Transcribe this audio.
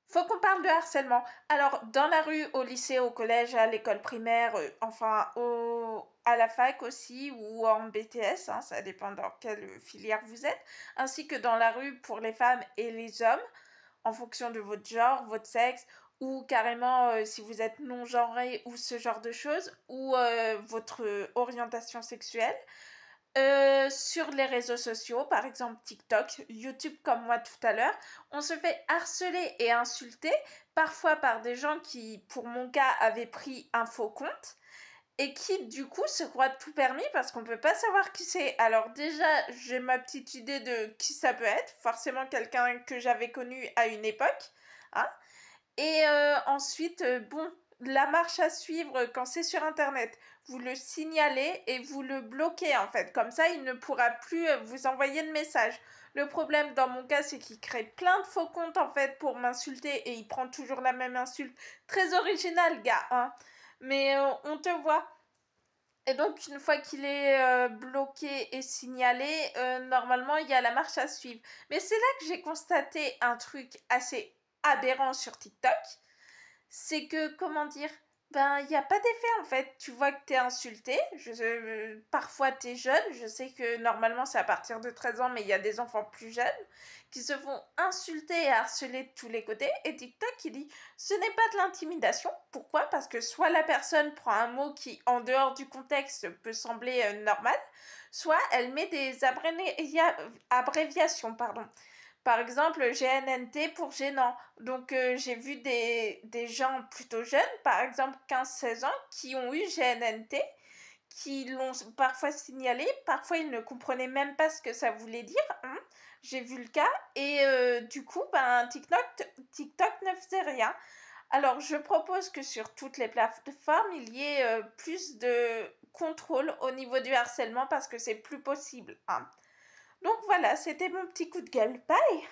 Faut qu'on parle de harcèlement. Alors, dans la rue, au lycée, au collège, à l'école primaire, enfin, à la fac aussi, ou en BTS, hein, ça dépend dans quelle filière vous êtes, ainsi que dans la rue pour les femmes et les hommes, en fonction de votre genre, votre sexe, ou carrément si vous êtes non-genré ou ce genre de choses, ou votre orientation sexuelle. Sur les réseaux sociaux, par exemple TikTok, YouTube comme moi tout à l'heure, on se fait harceler et insulter, parfois par des gens qui, pour mon cas, avaient pris un faux compte et qui du coup se croient tout permis parce qu'on peut pas savoir qui c'est. Alors déjà, j'ai ma petite idée de qui ça peut être, forcément quelqu'un que j'avais connu à une époque, hein. Et ensuite, bon, la marche à suivre quand c'est sur internet, vous le signalez et vous le bloquez en fait. Comme ça, il ne pourra plus vous envoyer de message. Le problème dans mon cas, c'est qu'il crée plein de faux comptes en fait pour m'insulter et il prend toujours la même insulte. Très original, gars, hein. Mais on te voit. Et donc, une fois qu'il est bloqué et signalé, normalement, il y a la marche à suivre. Mais c'est là que j'ai constaté un truc assez aberrant sur TikTok, c'est que, comment dire, ben, il n'y a pas d'effet en fait. Tu vois que t'es insulté, parfois t'es jeune, je sais que normalement c'est à partir de 13 ans, mais il y a des enfants plus jeunes qui se font insulter et harceler de tous les côtés, et TikTok il dit, ce n'est pas de l'intimidation. Pourquoi? Parce que soit la personne prend un mot qui, en dehors du contexte, peut sembler normal, soit elle met des abréviations, pardon. Par exemple, GNNT pour gênant. Donc, j'ai vu des gens plutôt jeunes, par exemple 15-16 ans, qui ont eu GNNT, qui l'ont parfois signalé, parfois ils ne comprenaient même pas ce que ça voulait dire, hein. J'ai vu le cas, et du coup, ben, TikTok ne faisait rien. Alors, je propose que sur toutes les plateformes, il y ait plus de contrôle au niveau du harcèlement parce que c'est plus possible, hein. Donc voilà, c'était mon petit coup de gueule. Bye!